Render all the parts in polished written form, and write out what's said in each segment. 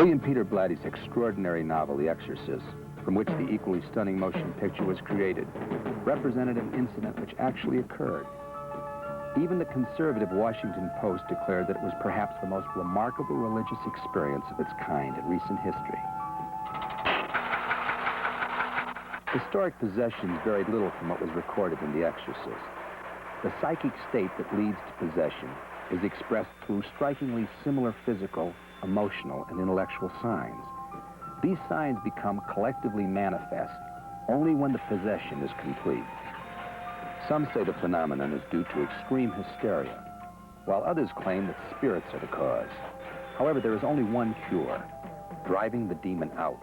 William Peter Blatty's extraordinary novel, The Exorcist, from which the equally stunning motion picture was created, represented an incident which actually occurred. Even the conservative Washington Post declared that it was perhaps the most remarkable religious experience of its kind in recent history. Historic possessions varied little from what was recorded in The Exorcist. The psychic state that leads to possession is expressed through strikingly similar physical, emotional, and intellectual signs. These signs become collectively manifest only when the possession is complete. Some say the phenomenon is due to extreme hysteria, while others claim that spirits are the cause. However, there is only one cure: driving the demon out.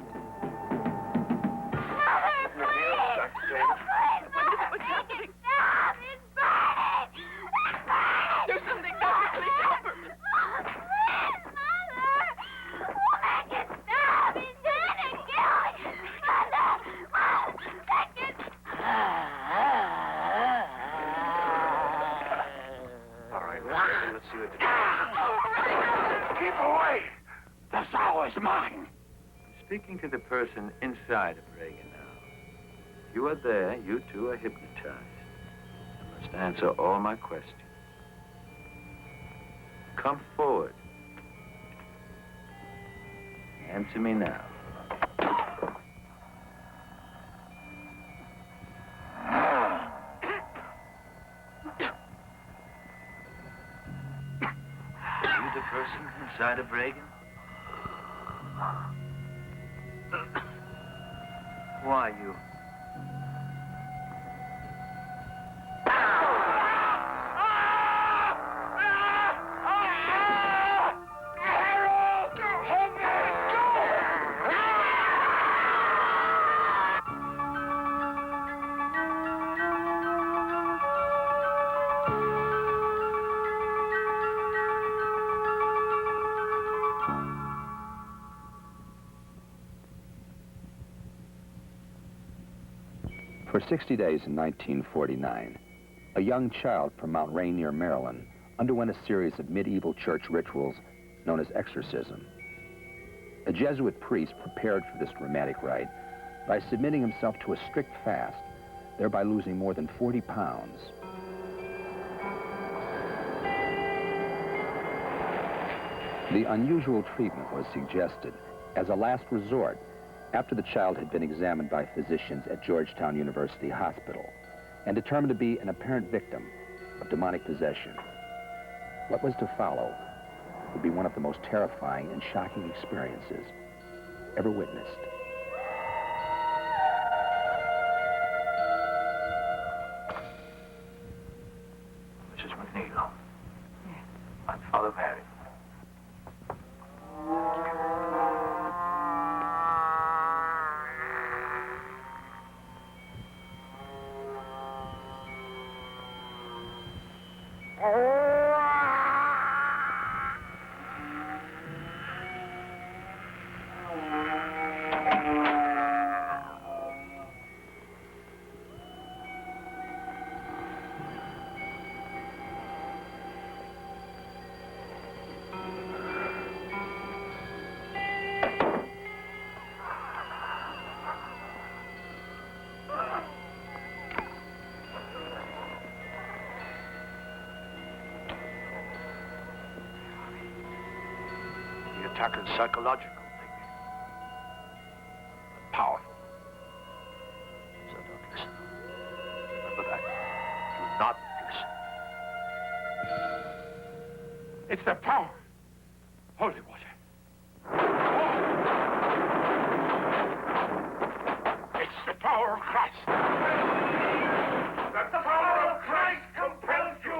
Speaking to the person inside of Reagan now. If you are there, you too are hypnotized. I must answer all my questions. Come forward. Answer me now. Are you the person inside of Reagan? Why, you? For 60 days in 1949, a young child from Mount Rainier, Maryland, underwent a series of medieval church rituals known as exorcism. A Jesuit priest prepared for this dramatic rite by submitting himself to a strict fast, thereby losing more than 40 pounds. The unusual treatment was suggested as a last resort after the child had been examined by physicians at Georgetown University Hospital and determined to be an apparent victim of demonic possession. What was to follow would be one of the most terrifying and shocking experiences ever witnessed. Mrs. McNeil. Yes. I'm Father Mary. Attacking psychological thinking. Powerful. So don't listen. Remember that. Do not listen. It's the power. Holy water. It's the power of Christ. The power of Christ compels you.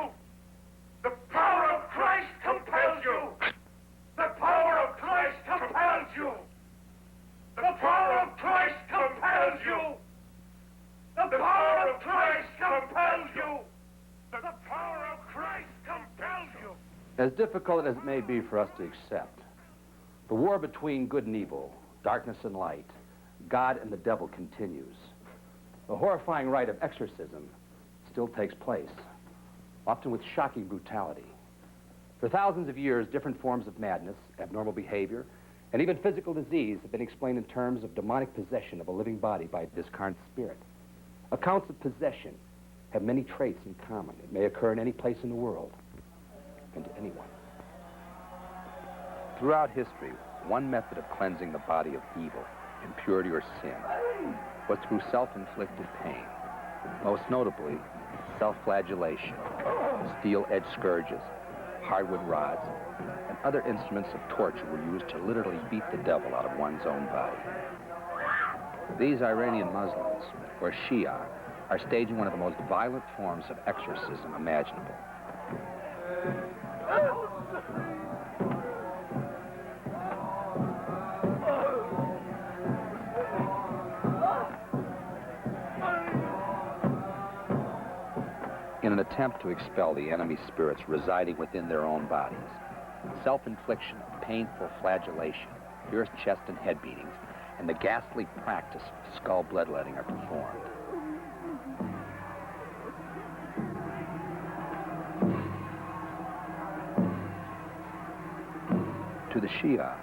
The power of Christ compels you. The power of Christ compels you. The power of Christ compels you. The power of Christ compels you. The power of Christ compels you. As difficult as it may be for us to accept, the war between good and evil, darkness and light, God and the devil continues. The horrifying rite of exorcism still takes place, often with shocking brutality. For thousands of years, different forms of madness, abnormal behavior, And even physical disease have been explained in terms of demonic possession of a living body by a discarnate spirit. Accounts of possession have many traits in common. It may occur in any place in the world and to anyone. Throughout history, one method of cleansing the body of evil, impurity, or sin was through self-inflicted pain. Most notably, self-flagellation, steel-edged scourges, hardwood rods, and other instruments of torture were used to literally beat the devil out of one's own body. These Iranian Muslims, or Shia, are staging one of the most violent forms of exorcism imaginable. In an attempt to expel the enemy spirits residing within their own bodies, self-infliction of painful flagellation, pierced chest and head beatings, and the ghastly practice of skull bloodletting are performed. To the Shia,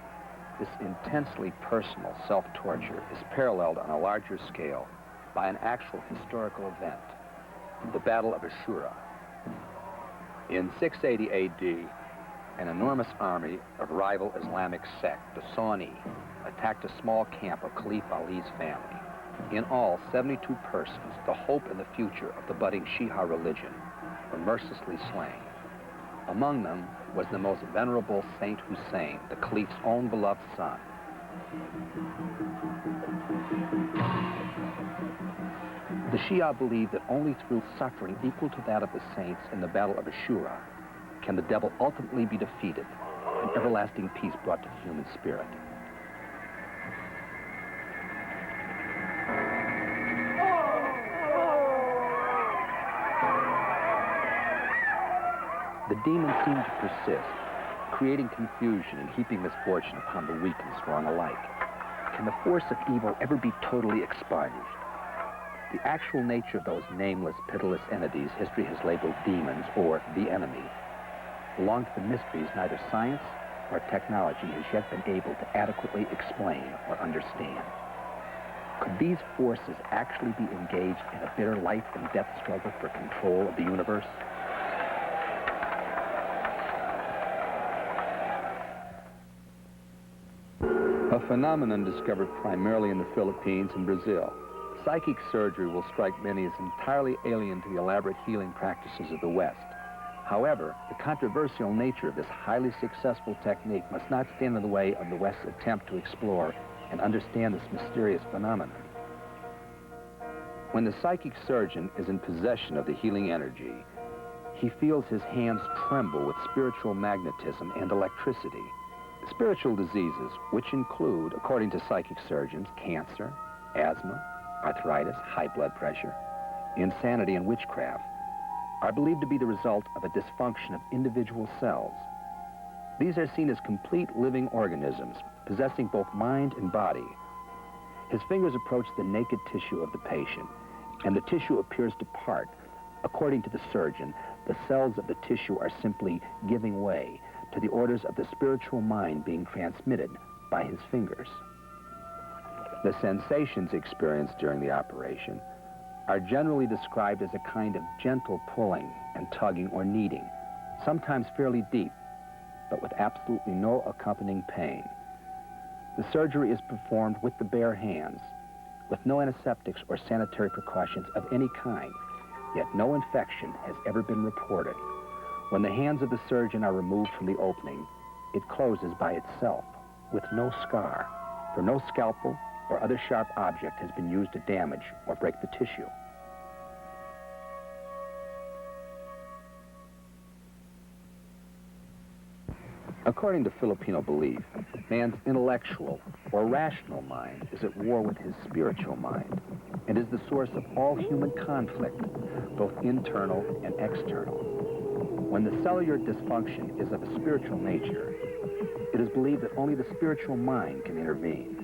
this intensely personal self-torture is paralleled on a larger scale by an actual historical event, the Battle of Ashura. In 680 AD, an enormous army of rival Islamic sect, the Sunni, attacked a small camp of Caliph Ali's family. In all, 72 persons, the hope and the future of the budding Shia religion, were mercilessly slain. Among them was the most venerable Saint Hussein, the Caliph's own beloved son. The Shia believe that only through suffering equal to that of the saints in the Battle of Ashura can the devil ultimately be defeated and everlasting peace brought to the human spirit. The demons seem to persist, creating confusion and heaping misfortune upon the weak and strong alike. Can the force of evil ever be totally expunged? The actual nature of those nameless, pitiless entities history has labeled demons or the enemy belong to the mysteries neither science or technology has yet been able to adequately explain or understand. Could these forces actually be engaged in a bitter life and death struggle for control of the universe? A phenomenon discovered primarily in the Philippines and Brazil. Psychic surgery will strike many as entirely alien to the elaborate healing practices of the West. However, the controversial nature of this highly successful technique must not stand in the way of the West's attempt to explore and understand this mysterious phenomenon. When the psychic surgeon is in possession of the healing energy, he feels his hands tremble with spiritual magnetism and electricity. Spiritual diseases, which include, according to psychic surgeons, cancer, asthma, arthritis, high blood pressure, insanity, and witchcraft, are believed to be the result of a dysfunction of individual cells. These are seen as complete living organisms, possessing both mind and body. His fingers approach the naked tissue of the patient, and the tissue appears to part. According to the surgeon, the cells of the tissue are simply giving way to the orders of the spiritual mind being transmitted by his fingers. The sensations experienced during the operation are generally described as a kind of gentle pulling and tugging or kneading, sometimes fairly deep, but with absolutely no accompanying pain. The surgery is performed with the bare hands, with no antiseptics or sanitary precautions of any kind, yet no infection has ever been reported. When the hands of the surgeon are removed from the opening, it closes by itself, with no scar, for no scalpel or other sharp object has been used to damage or break the tissue. According to Filipino belief, man's intellectual or rational mind is at war with his spiritual mind and is the source of all human conflict, both internal and external. When the cellular dysfunction is of a spiritual nature, it is believed that only the spiritual mind can intervene.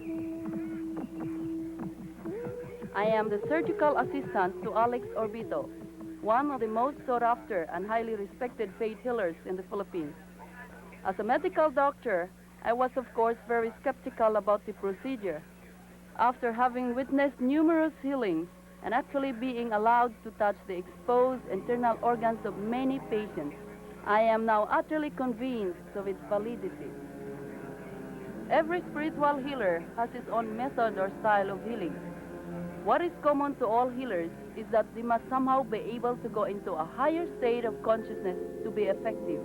I am the surgical assistant to Alex Orbito, one of the most sought-after and highly respected faith healers in the Philippines. As a medical doctor, I was, of course, very skeptical about the procedure. After having witnessed numerous healings and actually being allowed to touch the exposed internal organs of many patients, I am now utterly convinced of its validity. Every spiritual healer has his own method or style of healing. What is common to all healers is that they must somehow be able to go into a higher state of consciousness to be effective.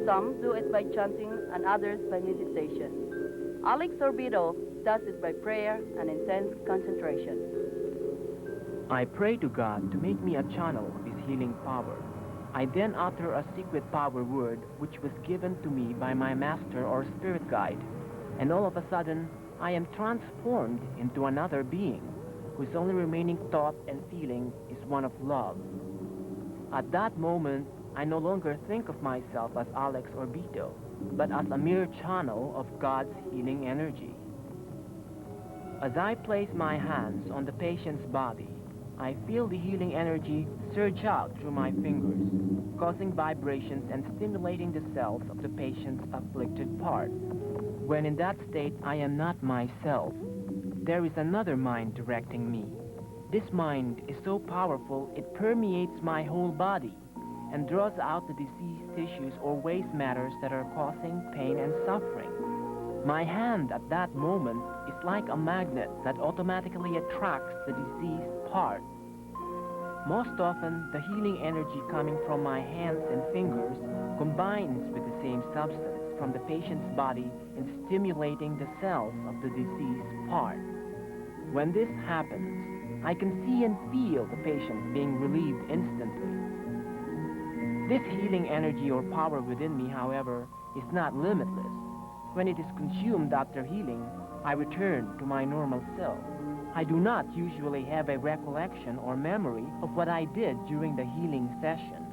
Some do it by chanting and others by meditation. Alex Orbido does it by prayer and intense concentration. I pray to God to make me a channel of His healing power. I then utter a secret power word which was given to me by my master or spirit guide, and all of a sudden I am transformed into another being, whose only remaining thought and feeling is one of love. At that moment, I no longer think of myself as Alex Orbido, but as a mere channel of God's healing energy. As I place my hands on the patient's body, I feel the healing energy surge out through my fingers, causing vibrations and stimulating the cells of the patient's afflicted part. When in that state, I am not myself. There is another mind directing me. This mind is so powerful, it permeates my whole body and draws out the diseased tissues or waste matters that are causing pain and suffering. My hand at that moment is like a magnet that automatically attracts the diseased part. Most often, the healing energy coming from my hands and fingers combines with the same substance from the patient's body in stimulating the cells of the diseased part. When this happens, I can see and feel the patient being relieved instantly. This healing energy or power within me, however, is not limitless. When it is consumed after healing, I return to my normal self. I do not usually have a recollection or memory of what I did during the healing session.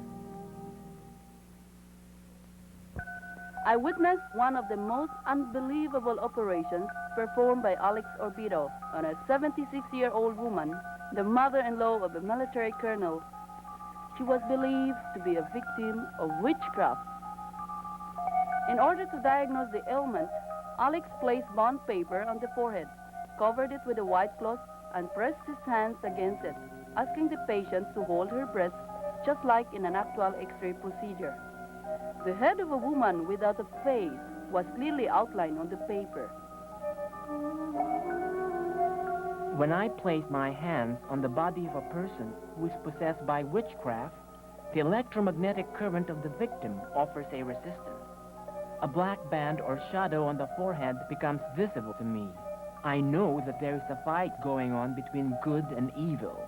I witnessed one of the most unbelievable operations performed by Alex Orbido on a 76-year-old woman, the mother-in-law of a military colonel. She was believed to be a victim of witchcraft. In order to diagnose the ailment, Alex placed bond paper on the forehead, covered it with a white cloth, and pressed his hands against it, asking the patient to hold her breath, just like in an actual X-ray procedure. The head of a woman without a face was clearly outlined on the paper. When I place my hands on the body of a person who is possessed by witchcraft, the electromagnetic current of the victim offers a resistance. A black band or shadow on the forehead becomes visible to me. I know that there is a fight going on between good and evil.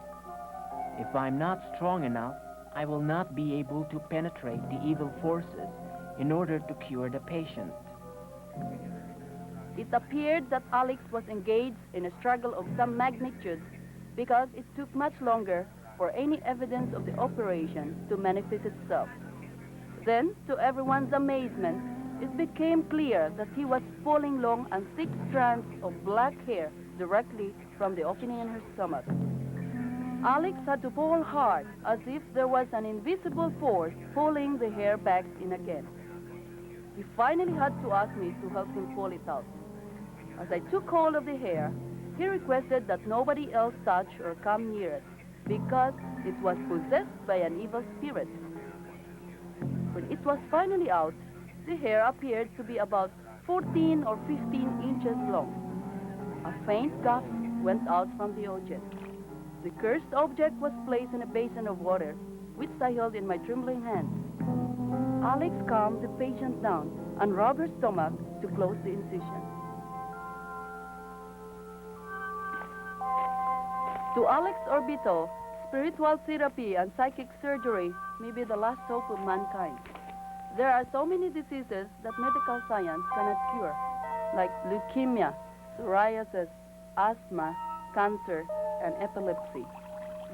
If I'm not strong enough, I will not be able to penetrate the evil forces in order to cure the patient. It appeared that Alex was engaged in a struggle of some magnitude because it took much longer for any evidence of the operation to manifest itself. Then, to everyone's amazement, it became clear that he was pulling long and thick strands of black hair directly from the opening in her stomach. Alex had to pull hard, as if there was an invisible force pulling the hair back in again. He finally had to ask me to help him pull it out. As I took hold of the hair, he requested that nobody else touch or come near it, because it was possessed by an evil spirit. When it was finally out, the hair appeared to be about 14 or 15 inches long. A faint gasp went out from the object. The cursed object was placed in a basin of water, which I held in my trembling hand. Alex calmed the patient down and rubbed her stomach to close the incision. To Alex Orbido, spiritual therapy and psychic surgery may be the last hope of mankind. There are so many diseases that medical science cannot cure, like leukemia, psoriasis, asthma, cancer, and epilepsy.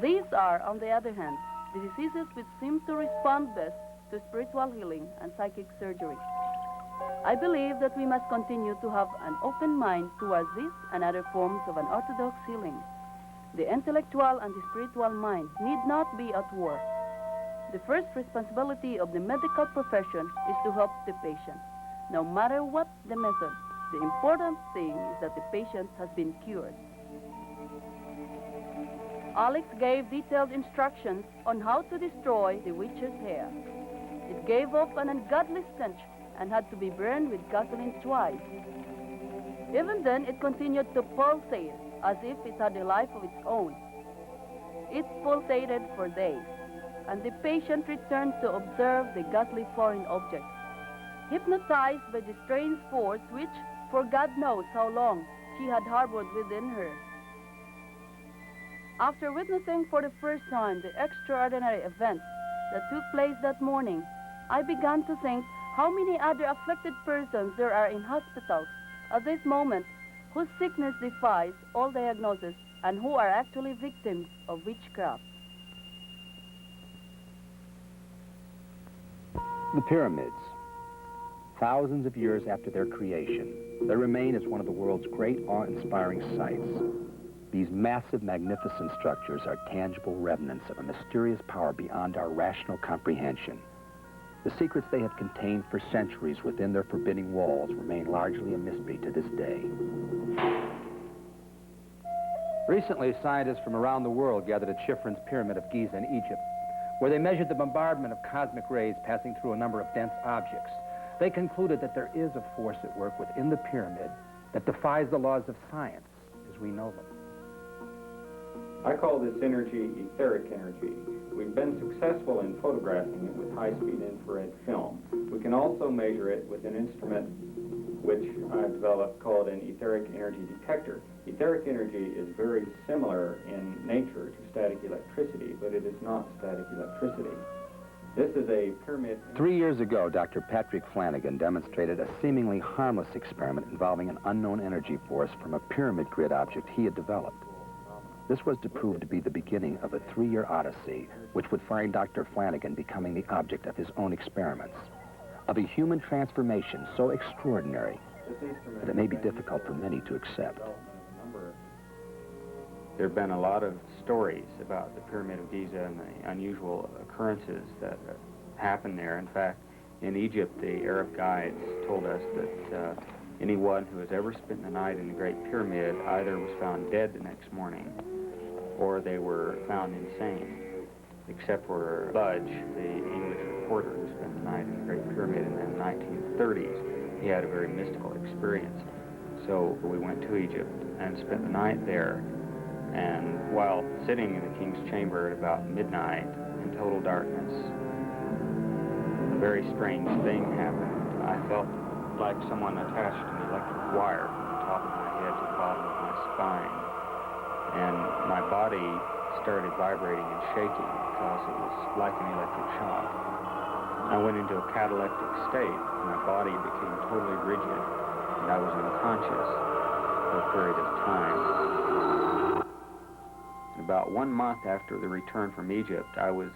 These are, on the other hand, the diseases which seem to respond best to spiritual healing and psychic surgery. I believe that we must continue to have an open mind towards these and other forms of unorthodox healing. The intellectual and the spiritual mind need not be at war. The first responsibility of the medical profession is to help the patient. no matter what the method. The important thing is that the patient has been cured. Alex gave detailed instructions on how to destroy the witch's hair. It gave off an ungodly stench and had to be burned with gasoline twice. Even then, it continued to pulsate as if it had a life of its own. It pulsated for days, and the patient returned to observe the ghastly foreign object, hypnotized by the strange force which, for God knows how long, she had harbored within her. After witnessing for the first time the extraordinary events that took place that morning, I began to think how many other afflicted persons there are in hospitals at this moment whose sickness defies all diagnosis and who are actually victims of witchcraft. The pyramids. Thousands of years after their creation, they remain as one of the world's great awe-inspiring sights. These massive, magnificent structures are tangible remnants of a mysterious power beyond our rational comprehension. The secrets they have contained for centuries within their forbidding walls remain largely a mystery to this day. Recently, scientists from around the world gathered at Chifrin's Pyramid of Giza in Egypt, where they measured the bombardment of cosmic rays passing through a number of dense objects. They concluded that there is a force at work within the pyramid that defies the laws of science as we know them. I call this energy etheric energy. We've been successful in photographing it with high-speed infrared film. We can also measure it with an instrument which I've developed called an etheric energy detector. Etheric energy is very similar in nature to static electricity, but it is not static electricity. This is a pyramid... 3 years ago, Dr. Patrick Flanagan demonstrated a seemingly harmless experiment involving an unknown energy force from a pyramid grid object he had developed. This was to prove to be the beginning of a 3-year odyssey, which would find Dr. Flanagan becoming the object of his own experiments, of a human transformation so extraordinary that it may be difficult for many to accept. There have been a lot of stories about the Pyramid of Giza and the unusual occurrences that happen there. In fact, in Egypt, the Arab guides told us that anyone who has ever spent the night in the Great Pyramid either was found dead the next morning or they were found insane, except for Budge, the English reporter who spent the night in the Great Pyramid in the 1930s. He had a very mystical experience. So we went to Egypt and spent the night there. And while sitting in the king's chamber at about midnight in total darkness, a very strange thing happened. I felt like someone attached an electric wire from the top of my head to the bottom of my spine. And my body started vibrating and shaking because it was like an electric shock. I went into a cataleptic state. My body became totally rigid, and I was unconscious for a period of time. About 1 month after the return from Egypt, I was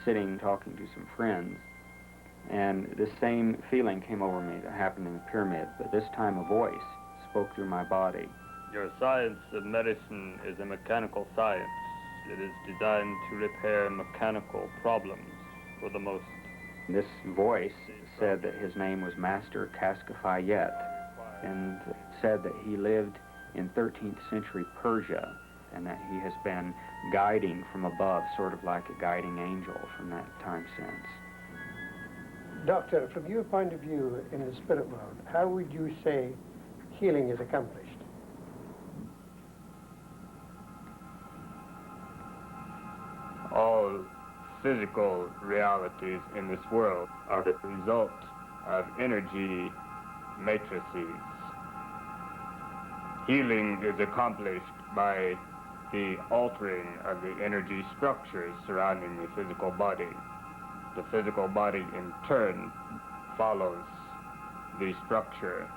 sitting talking to some friends, and the same feeling came over me that happened in the pyramid, but this time a voice spoke through my body. Your science of medicine is a mechanical science. It is designed to repair mechanical problems for the most. This voice said that his name was Master Cascafayet, and said that he lived in 13th century Persia, and that he has been guiding from above, sort of like a guiding angel from that time since. Doctor, from your point of view in the spirit world, how would you say healing is accomplished? All physical realities in this world are the result of energy matrices. Healing is accomplished by the altering of the energy structures surrounding the physical body. The physical body, in turn, follows the structure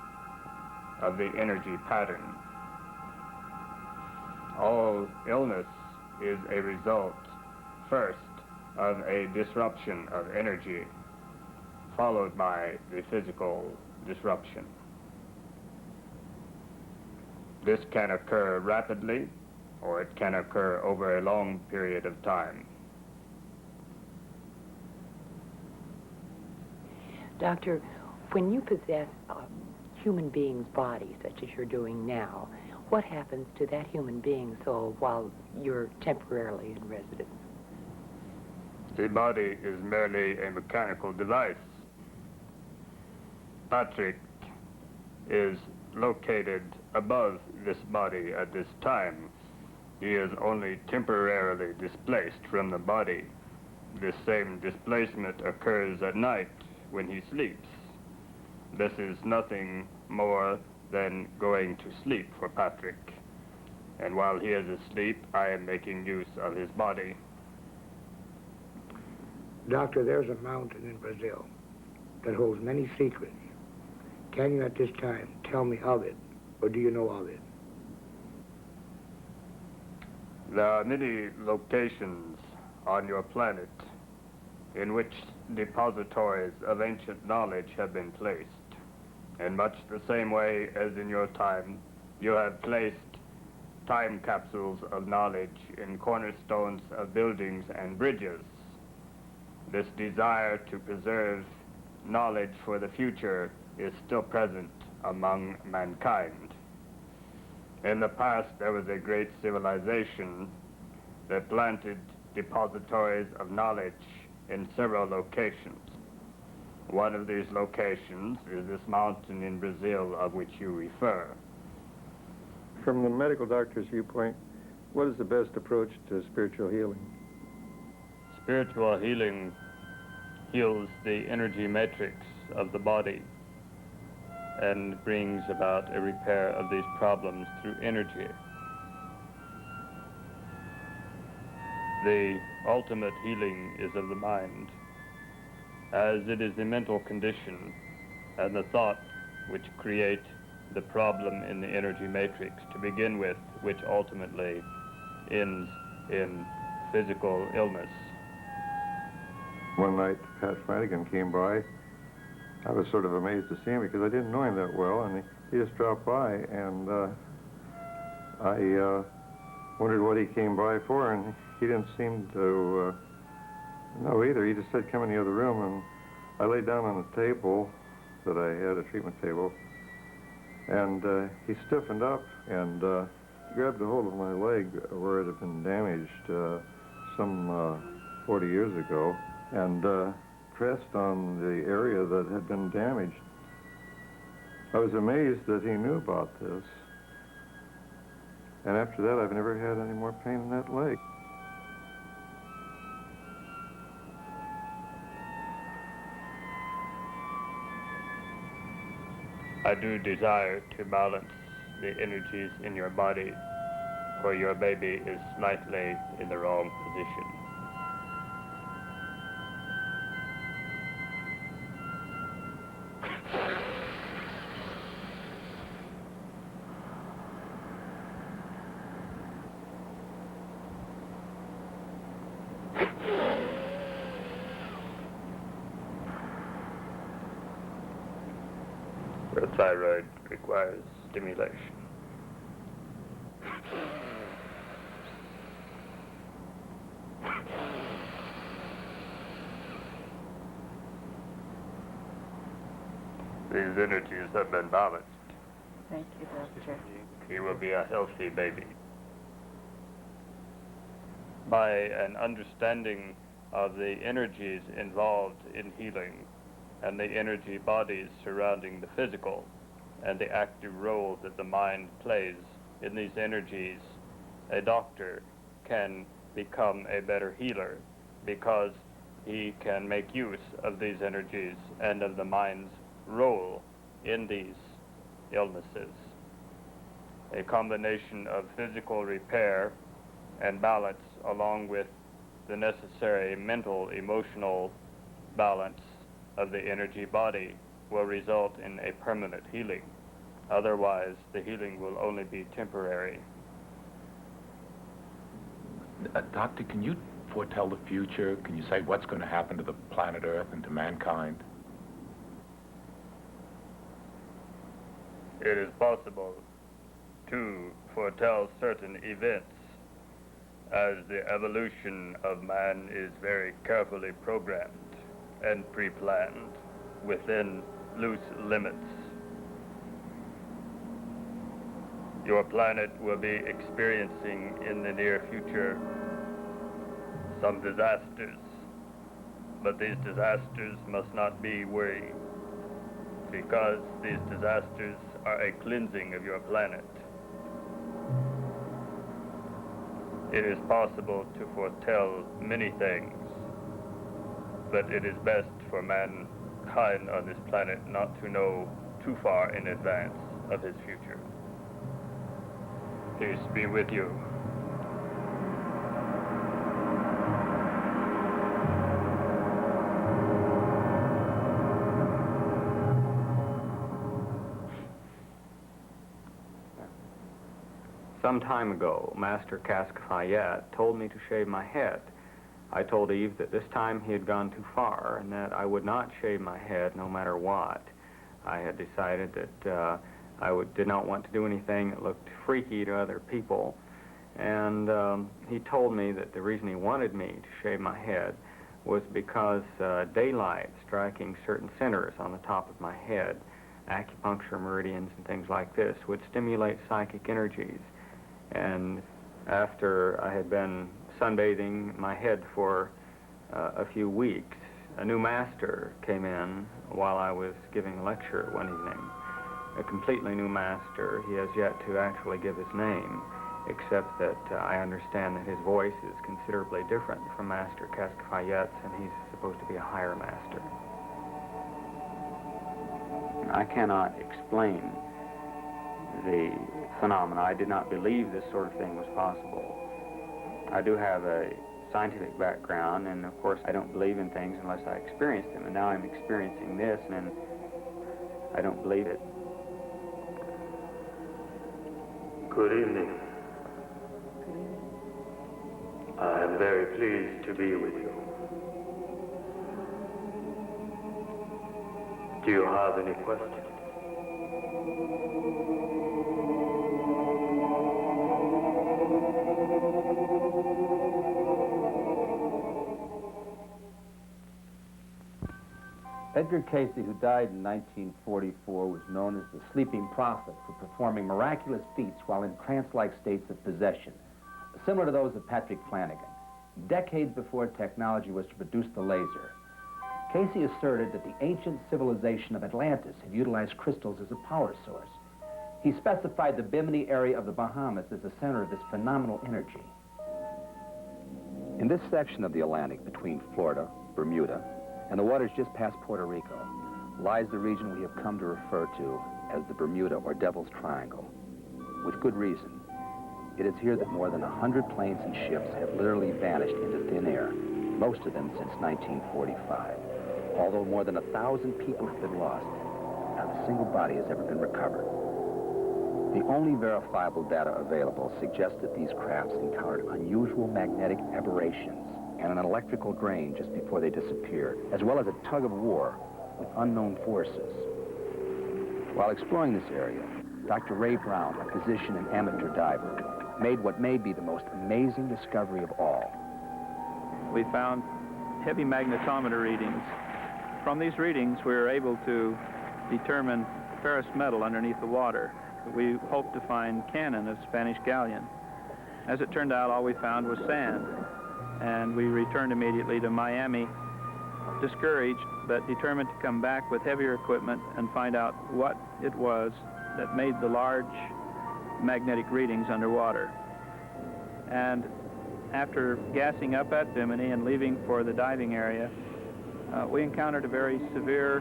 of the energy pattern. All illness is a result, first, of a disruption of energy, followed by the physical disruption. This can occur rapidly, or it can occur over a long period of time. Doctor, When you possess a human being's body, such as you're doing now, what happens to that human being's soul while you're temporarily in residence? The body is merely a mechanical device. Patrick is located above this body at this time. He is only temporarily displaced from the body. This same displacement occurs at night when he sleeps. This is nothing more than going to sleep for Patrick. And while he is asleep, I am making use of his body. Doctor, there's a mountain in Brazil that holds many secrets. Can you at this time tell me of it, or do you know of it? There are many locations on your planet in which depositories of ancient knowledge have been placed. In much the same way as in your time, you have placed time capsules of knowledge in cornerstones of buildings and bridges. This desire to preserve knowledge for the future is still present among mankind. In the past, there was a great civilization that planted depositories of knowledge in several locations. One of these locations is this mountain in Brazil of which you refer. From the medical doctor's viewpoint, what is the best approach to spiritual healing? Spiritual healing heals the energy matrix of the body and brings about a repair of these problems through energy. The ultimate healing is of the mind, as it is the mental condition and the thought which create the problem in the energy matrix to begin with, which ultimately ends in physical illness. One night, Pat Flanagan came by. I was sort of amazed to see him because I didn't know him that well, and he just dropped by, and I wondered what he came by for, and he didn't seem to know either. He just said, come in the other room, and I laid down on a table that I had, a treatment table, and he stiffened up and grabbed a hold of my leg where it had been damaged some 40 years ago, and pressed on the area that had been damaged. I was amazed that he knew about this. And after that, I've never had any more pain in that leg. I do desire to balance the energies in your body, where your baby is slightly in the wrong position. The thyroid requires stimulation. These energies have been balanced. Thank you, Doctor. He will be a healthy baby. By an understanding of the energies involved in healing and the energy bodies surrounding the physical and the active role that the mind plays in these energies, a doctor can become a better healer because he can make use of these energies and of the mind's role in these illnesses. A combination of physical repair and balance along with the necessary mental, emotional balance of the energy body will result in a permanent healing. Otherwise, the healing will only be temporary. Doctor, can you foretell the future? Can you say what's going to happen to the planet Earth and to mankind? It is possible to foretell certain events, as the evolution of man is very carefully programmed and pre-planned within loose limits. Your planet will be experiencing in the near future some disasters, but these disasters must not be worrying, because these disasters are a cleansing of your planet. It is possible to foretell many things, but it is best for mankind on this planet not to know too far in advance of his future. Peace be with you. Some time ago, Master Cascafayette told me to shave my head. I told Eve that this time he had gone too far and that I would not shave my head no matter what. I had decided that did not want to do anything that looked freaky to other people. And he told me that the reason he wanted me to shave my head was because daylight striking certain centers on the top of my head, acupuncture meridians and things like this, would stimulate psychic energies. And after I had been sunbathing my head for a few weeks, a new master came in while I was giving a lecture one evening. A completely new master. He has yet to actually give his name, except that I understand that his voice is considerably different from Master Cascafayette's, and he's supposed to be a higher master. I cannot explain the phenomena. I did not believe this sort of thing was possible. I do have a scientific background, and of course I don't believe in things unless I experience them, and now I'm experiencing this, and I don't believe it. Good evening. I am very pleased to be with you. Do you have any questions? Edgar Casey, who died in 1944, was known as the Sleeping Prophet for performing miraculous feats while in trance-like states of possession, similar to those of Patrick Flanagan, decades before technology was to produce the laser. Casey asserted that the ancient civilization of Atlantis had utilized crystals as a power source. He specified the Bimini area of the Bahamas as the center of this phenomenal energy. In this section of the Atlantic between Florida, Bermuda, and the waters just past Puerto Rico lies the region we have come to refer to as the Bermuda or Devil's Triangle. With good reason. It is here that more than 100 planes and ships have literally vanished into thin air, most of them since 1945. Although more than 1,000 people have been lost, not a single body has ever been recovered. The only verifiable data available suggests that these crafts encountered unusual magnetic aberrations and an electrical drain just before they disappeared, as well as a tug of war with unknown forces. While exploring this area, Dr. Ray Brown, a physician and amateur diver, made what may be the most amazing discovery of all. We found heavy magnetometer readings. From these readings, we were able to determine ferrous metal underneath the water. We hoped to find cannon of Spanish galleon. As it turned out, all we found was sand. And we returned immediately to Miami, discouraged, but determined to come back with heavier equipment and find out what it was that made the large magnetic readings underwater. And after gassing up at Bimini and leaving for the diving area, we encountered a very severe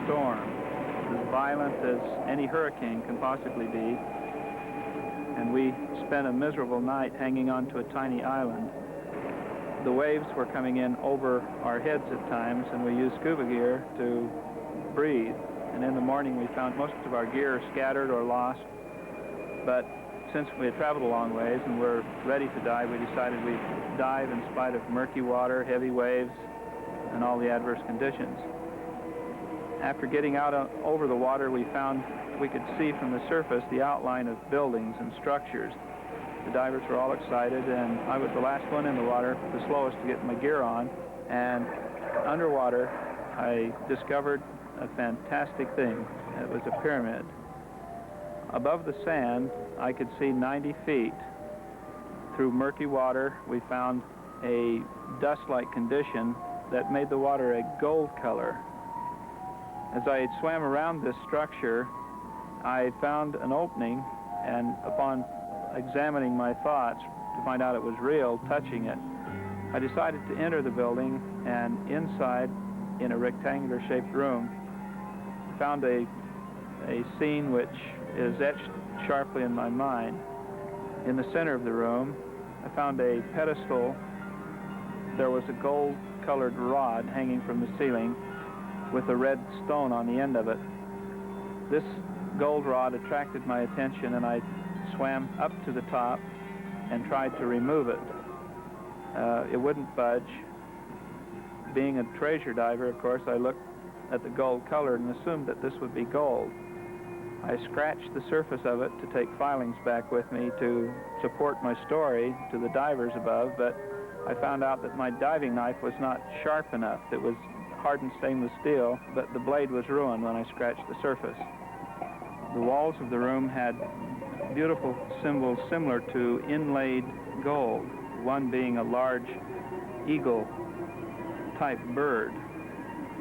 storm, as violent as any hurricane can possibly be. And we spent a miserable night hanging onto a tiny island. The waves were coming in over our heads at times, and we used scuba gear to breathe. And in the morning, we found most of our gear scattered or lost. But since we had traveled a long ways and were ready to dive, we decided we'd dive in spite of murky water, heavy waves, and all the adverse conditions. After getting out over the water, we found we could see from the surface the outline of buildings and structures. The divers were all excited, and I was the last one in the water, the slowest to get my gear on. And underwater, I discovered a fantastic thing. It was a pyramid. Above the sand, I could see 90 feet. Through murky water, we found a dust-like condition that made the water a gold color. As I swam around this structure, I found an opening, and upon examining my thoughts to find out it was real, touching it, I decided to enter the building, and inside, in a rectangular-shaped room, found a scene which is etched sharply in my mind. In the center of the room, I found a pedestal. There was a gold-colored rod hanging from the ceiling with a red stone on the end of it. This gold rod attracted my attention, and I swam up to the top and tried to remove it. It wouldn't budge. Being a treasure diver, of course, I looked at the gold color and assumed that this would be gold. I scratched the surface of it to take filings back with me to support my story to the divers above, but I found out that my diving knife was not sharp enough. It was hardened stainless steel, but the blade was ruined when I scratched the surface. The walls of the room had beautiful symbols similar to inlaid gold, one being a large eagle-type bird.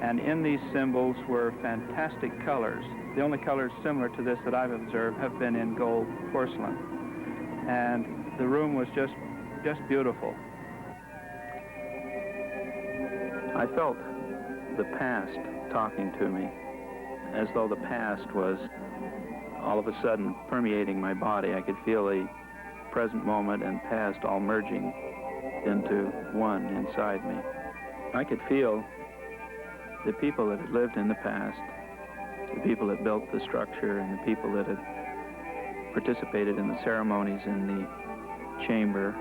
And in these symbols were fantastic colors. The only colors similar to this that I've observed have been in gold porcelain. And the room was just beautiful. I felt the past talking to me, as though the past was all of a sudden permeating my body. I could feel the present moment and past all merging into one inside me. I could feel the people that had lived in the past, the people that built the structure, and the people that had participated in the ceremonies in the chamber.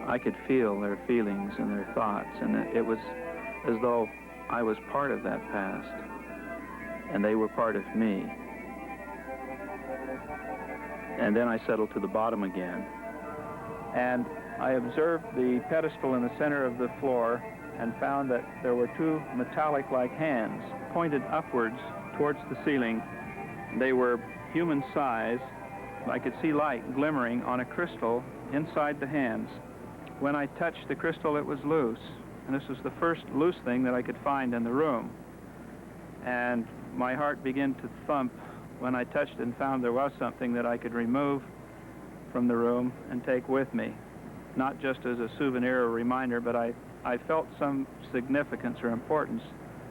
I could feel their feelings and their thoughts, and it was as though I was part of that past, and they were part of me. And then I settled to the bottom again, and I observed the pedestal in the center of the floor and found that there were two metallic-like hands pointed upwards towards the ceiling. They were human size. I could see light glimmering on a crystal inside the hands. When I touched the crystal, it was loose, and this was the first loose thing that I could find in the room. And my heart began to thump when I touched and found there was something that I could remove from the room and take with me, not just as a souvenir or reminder, but I felt some significance or importance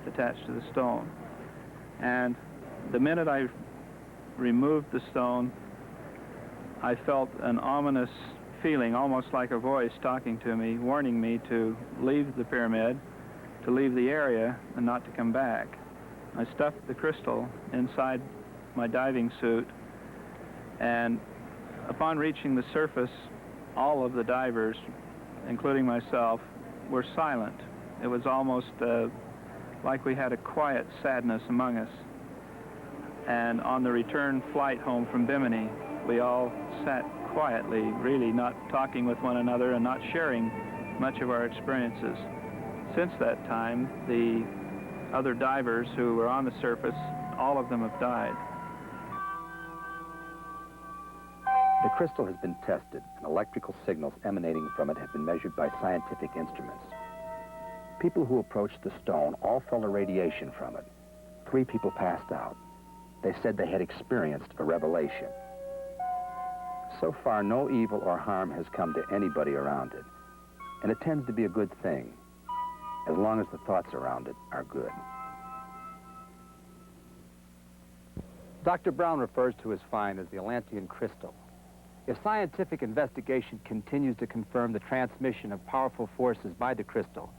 attached to the stone. And the minute I removed the stone, I felt an ominous feeling, almost like a voice talking to me, warning me to leave the pyramid, to leave the area, and not to come back. I stuffed the crystal inside my diving suit, and upon reaching the surface, all of the divers, including myself, were silent. It was almost like we had a quiet sadness among us. And on the return flight home from Bimini, we all sat quietly, really not talking with one another and not sharing much of our experiences. Since that time, the other divers who were on the surface, all of them have died. The crystal has been tested, and electrical signals emanating from it have been measured by scientific instruments. People who approached the stone all felt a radiation from it. 3 people passed out. They said they had experienced a revelation. So far, no evil or harm has come to anybody around it, and it tends to be a good thing, as long as the thoughts around it are good. Dr. Brown refers to his find as the Atlantean crystal. If scientific investigation continues to confirm the transmission of powerful forces by the crystal,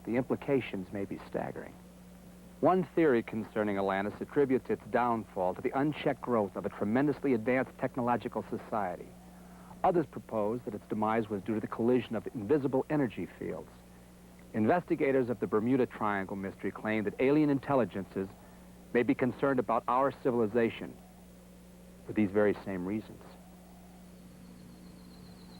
the implications may be staggering. One theory concerning Atlantis attributes its downfall to the unchecked growth of a tremendously advanced technological society. Others propose that its demise was due to the collision of invisible energy fields. Investigators of the Bermuda Triangle mystery claim that alien intelligences may be concerned about our civilization for these very same reasons.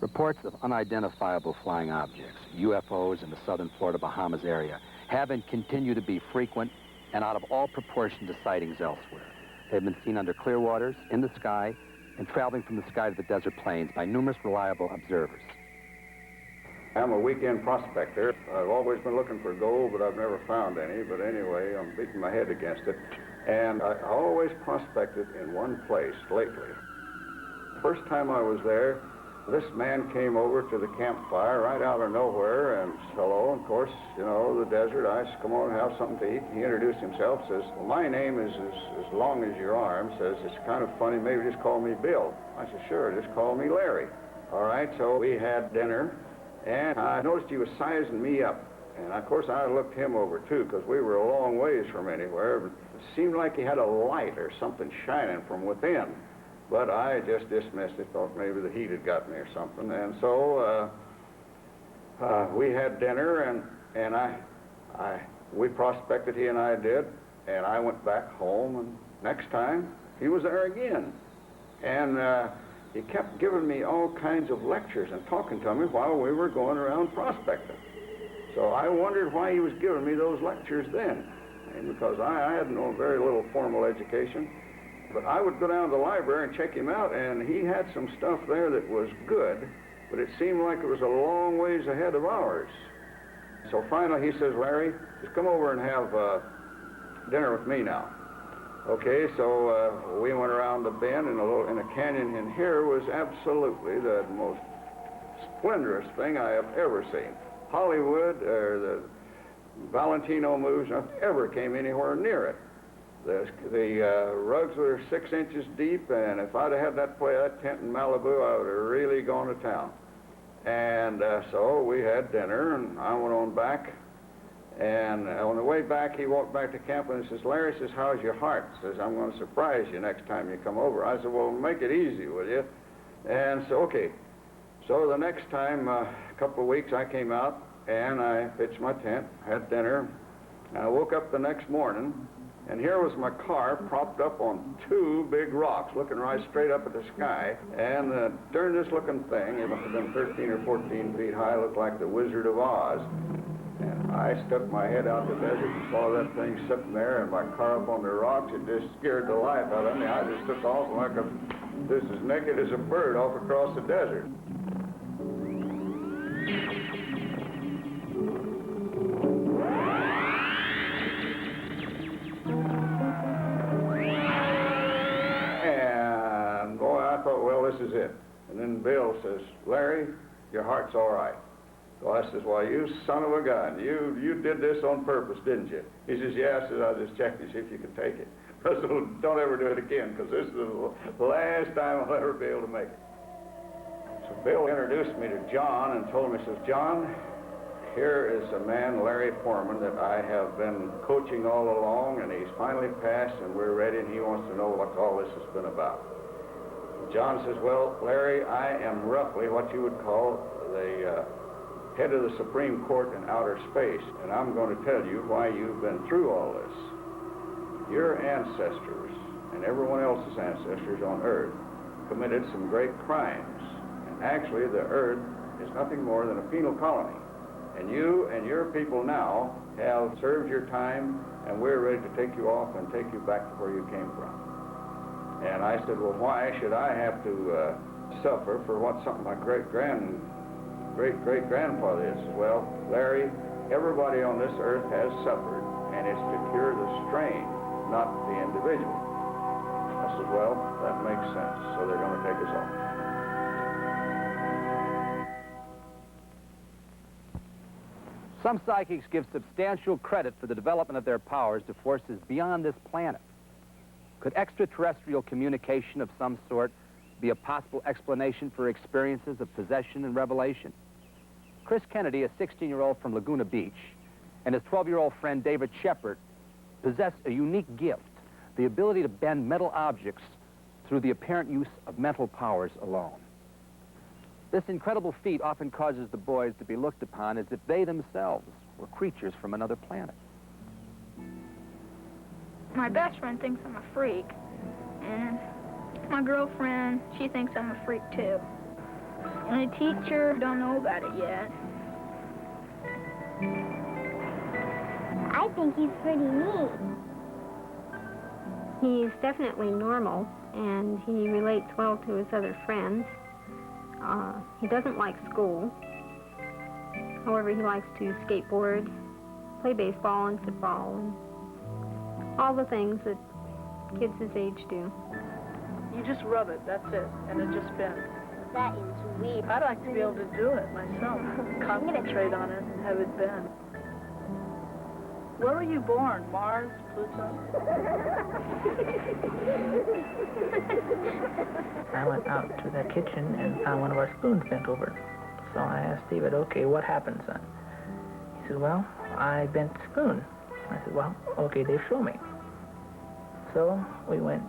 Reports of unidentifiable flying objects, UFOs in the southern Florida Bahamas area, have and continue to be frequent and out of all proportion to sightings elsewhere. They've been seen under clear waters, in the sky, and traveling from the sky to the desert plains by numerous reliable observers. I'm a weekend prospector. I've always been looking for gold, but I've never found any. But anyway, I'm beating my head against it. And I always prospected in one place lately. First time I was there, this man came over to the campfire right out of nowhere, and hello, of course, you know, the desert. I said, come on, have something to eat. He introduced himself, says, well, my name is as long as your arm. Says, it's kind of funny, maybe just call me Bill. I said, sure, just call me Larry. All right, so we had dinner, and I noticed he was sizing me up. And of course, I looked him over too, because we were a long ways from anywhere, but it seemed like he had a light or something shining from within. But I just dismissed it, thought maybe the heat had got me or something. And so we had dinner, and we prospected, he and I did, and I went back home, and next time, he was there again. And he kept giving me all kinds of lectures and talking to me while we were going around prospecting. So I wondered why he was giving me those lectures then, and because I had no very little formal education. But I would go down to the library and check him out, and he had some stuff there that was good, but it seemed like it was a long ways ahead of ours. So finally he says, Larry, just come over and have dinner with me now. Okay, so we went around the bend, and in a canyon in here was absolutely the most splendorous thing I have ever seen. Hollywood, or the Valentino moves, nothing ever came anywhere near it. The rugs were 6 inches deep, and if I'd have had that tent in Malibu, I would have really gone to town. And so we had dinner, and I went on back. And on the way back, he walked back to camp, and he says, Larry, says, how's your heart? Says, I'm going to surprise you next time you come over. I said, well, make it easy, will you? And so, okay. So the next time, a couple of weeks, I came out, and I pitched my tent, had dinner, and I woke up the next morning, and here was my car propped up on 2 big rocks, looking right straight up at the sky. And the darndest looking thing, it must have been 13 or 14 feet high, looked like the Wizard of Oz. And I stuck my head out the desert and saw that thing sitting there, and my car up on the rocks. It just scared the life out of me. I just took off like just as naked as a bird off across the desert. This is it. And then Bill says, Larry, your heart's all right. So I says, well, you son of a gun, you did this on purpose, didn't you? He says, yeah. I says, I'll just check to see if you can take it. I said, well, don't ever do it again, because this is the last time I'll ever be able to make it. So Bill introduced me to John and told me, he says, John, here is a man, Larry Foreman, that I have been coaching all along, and he's finally passed, and we're ready, and he wants to know what all this has been about. John says, well, Larry, I am roughly what you would call the head of the Supreme Court in outer space, and I'm going to tell you why you've been through all this. Your ancestors, and everyone else's ancestors on Earth, committed some great crimes. And actually, the Earth is nothing more than a penal colony. And you and your people now have served your time, and we're ready to take you off and take you back to where you came from. And I said, well, why should I have to suffer for what something my great-great-grandfather is? He says, well, Larry, everybody on this earth has suffered, and it's to cure the strain, not the individual. I said, well, that makes sense, so they're going to take us off. Some psychics give substantial credit for the development of their powers to forces beyond this planet. Could extraterrestrial communication of some sort be a possible explanation for experiences of possession and revelation? Chris Kennedy, a 16-year-old from Laguna Beach, and his 12-year-old friend David Shepard possess a unique gift, the ability to bend metal objects through the apparent use of mental powers alone. This incredible feat often causes the boys to be looked upon as if they themselves were creatures from another planet. My best friend thinks I'm a freak, and my girlfriend, she thinks I'm a freak too. And the teacher don't know about it yet. I think he's pretty neat. He's definitely normal, and he relates well to his other friends. He doesn't like school. However, he likes to skateboard, play baseball and football, and all the things that kids his age do. You just rub it, that's it, and it just bends. That is weird. I'd like to be able to do it myself. Concentrate on it and have it bend. Where were you born? Mars? Pluto? I went out to the kitchen and found one of our spoons bent over. So I asked David, okay, what happened, son? He said, well, I bent the spoon. I said, well, okay, Dave, show me. So we went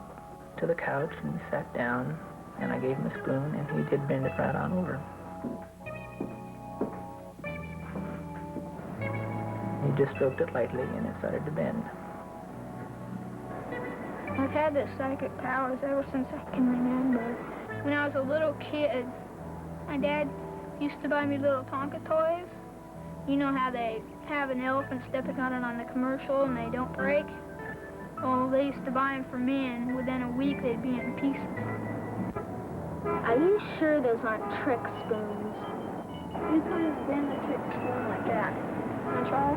to the couch and we sat down, and I gave him a spoon, and he did bend it right on over. He just stroked it lightly, and it started to bend. I've had this psychic powers ever since I can remember. When I was a little kid, my dad used to buy me little Tonka toys. You know how they have an elephant stepping on it on the commercial and they don't break? Well, they used to buy them for me, and within a week they'd be in pieces. Are you sure those aren't trick spoons? This one has been a trick spoon like that. Wanna try?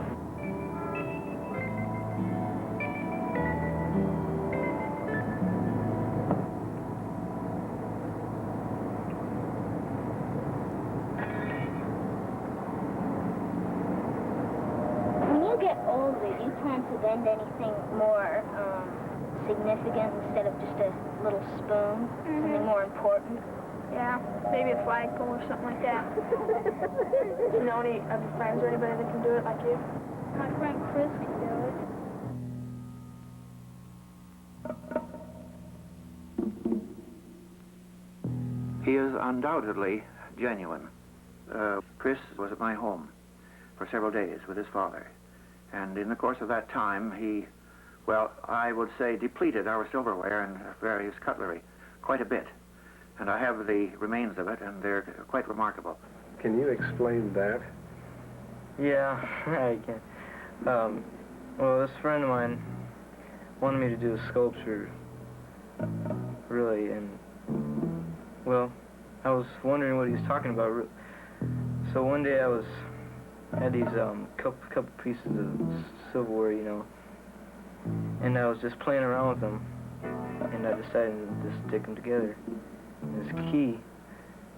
When you get older, do you plan to bend anything more significant instead of just a little spoon? Something more important? Yeah, maybe a flagpole or something like that. Do you know any of your friends or anybody that can do it like you? My friend Chris can do it. He is undoubtedly genuine. Chris was at my home for several days with his father. And in the course of that time, he, well, I would say depleted our silverware and various cutlery quite a bit. And I have the remains of it, and they're quite remarkable. Can you explain that? Yeah, I can. Well, this friend of mine wanted me to do a sculpture, really, and, well, I was wondering what he was talking about. So one day I had these couple pieces of silverware, you know, and I was just playing around with them, and I decided to just stick them together. And this key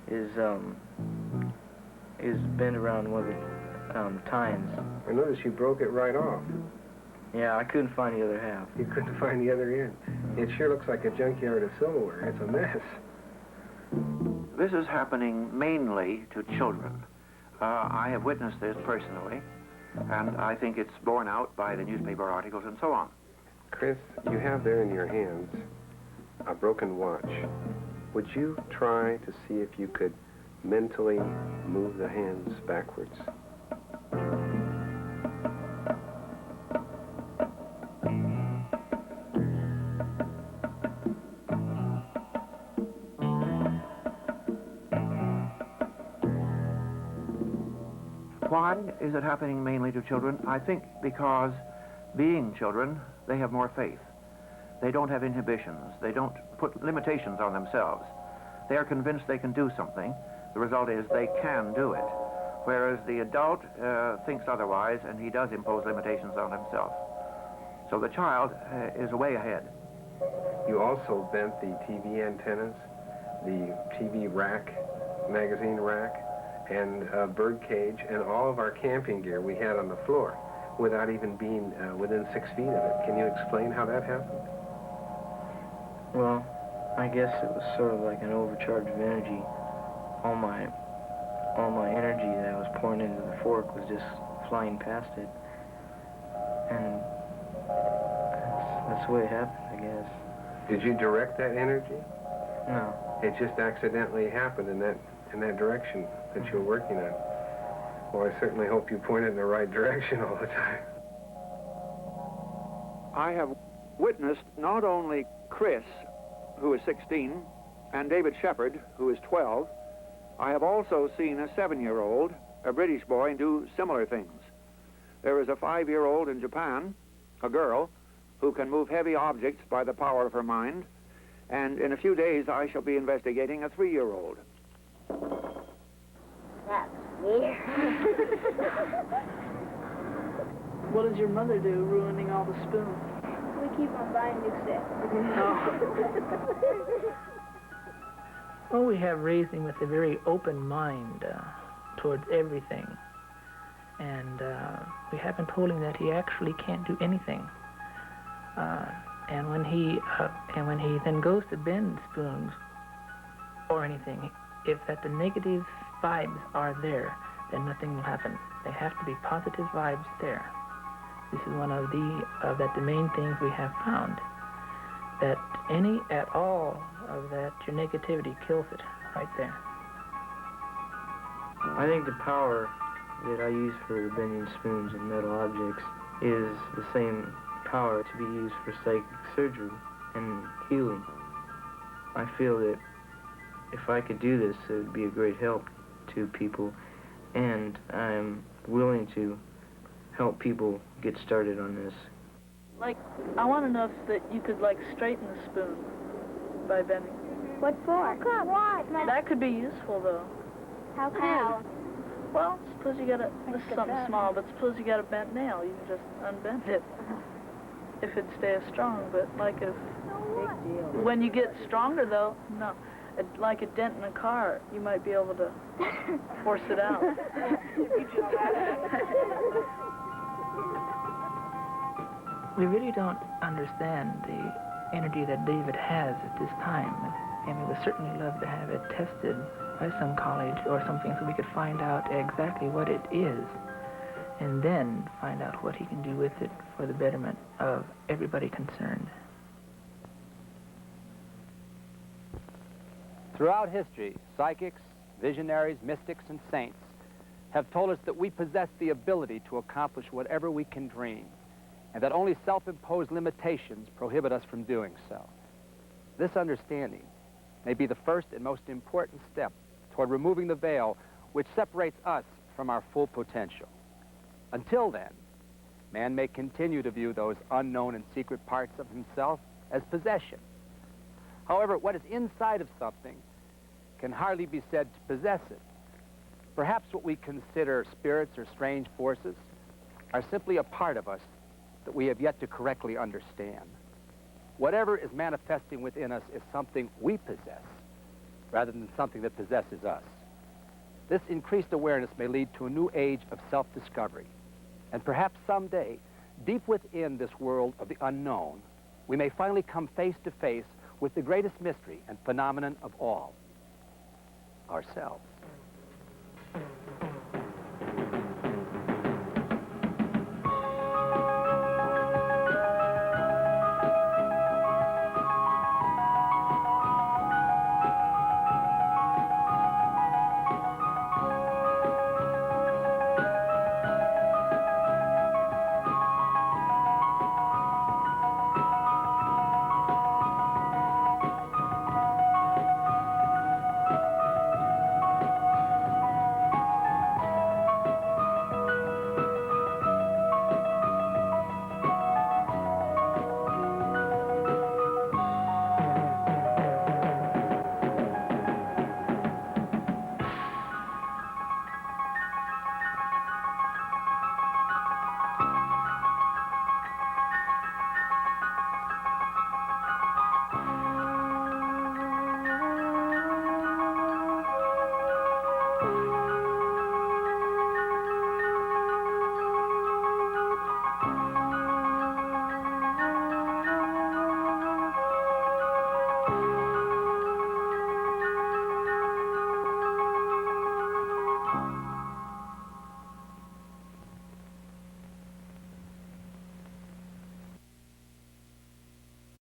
is bent around one of the tines. I noticed you broke it right off. Yeah, I couldn't find the other half. You couldn't find the other end. It sure looks like a junkyard of silverware. It's a mess. This is happening mainly to children. I have witnessed this personally, and I think it's borne out by the newspaper articles and so on. Chris, you have there in your hands a broken watch. Would you try to see if you could mentally move the hands backwards? Why is it happening mainly to children? I think because, being children, they have more faith. They don't have inhibitions. They don't put limitations on themselves. They are convinced they can do something. The result is they can do it. Whereas the adult thinks otherwise, and he does impose limitations on himself. So the child is way ahead. You also bent the TV antennas, the TV rack, magazine rack, and a bird cage, and all of our camping gear we had on the floor without even being within 6 feet of it. Can you explain how that happened? Well, I guess it was sort of like an overcharge of energy. All my energy that I was pouring into the fork was just flying past it. And that's the way it happened, I guess. Did you direct that energy? No. It just accidentally happened in that direction that you were working on. Well, I certainly hope you pointed in the right direction all the time. I have witnessed not only Chris, who is 16, and David Shepard, who is 12. I have also seen a 7-year-old, a British boy, do similar things. There is a 5-year-old in Japan, a girl, who can move heavy objects by the power of her mind, and in a few days I shall be investigating a 3-year-old. That's weird. What does your mother do, ruining all the spoons? We keep on buying new sets. Well, we have raised him with a very open mind towards everything. And we haven't told him that he actually can't do anything. And when he then goes to bend spoons or anything, if that the negative vibes are there, then nothing will happen. They have to be positive vibes there. This is one of the main things we have found, that any at all of that, your negativity kills it right there. I think the power that I use for bending spoons and metal objects is the same power to be used for psychic surgery and healing. I feel that if I could do this, it would be a great help to people, and I'm willing to help people get started on this. Like, I want to know if you could, like, straighten the spoon by bending. What for? What? That could be useful, though. How come? Well, suppose you got this is something small, but suppose you got a bent nail, you can just unbend it. If it stays strong, but like when you get stronger, though, no. Like a dent in a car, you might be able to force it out. We really don't understand the energy that David has at this time, and we would certainly love to have it tested by some college or something so we could find out exactly what it is, and then find out what he can do with it for the betterment of everybody concerned. Throughout history, psychics, visionaries, mystics, and saints have told us that we possess the ability to accomplish whatever we can dream, and that only self-imposed limitations prohibit us from doing so. This understanding may be the first and most important step toward removing the veil which separates us from our full potential. Until then, man may continue to view those unknown and secret parts of himself as possession. However, what is inside of something can hardly be said to possess it. Perhaps what we consider spirits or strange forces are simply a part of us that we have yet to correctly understand. Whatever is manifesting within us is something we possess, rather than something that possesses us. This increased awareness may lead to a new age of self-discovery, and perhaps someday, deep within this world of the unknown, we may finally come face to face with the greatest mystery and phenomenon of all, ourselves.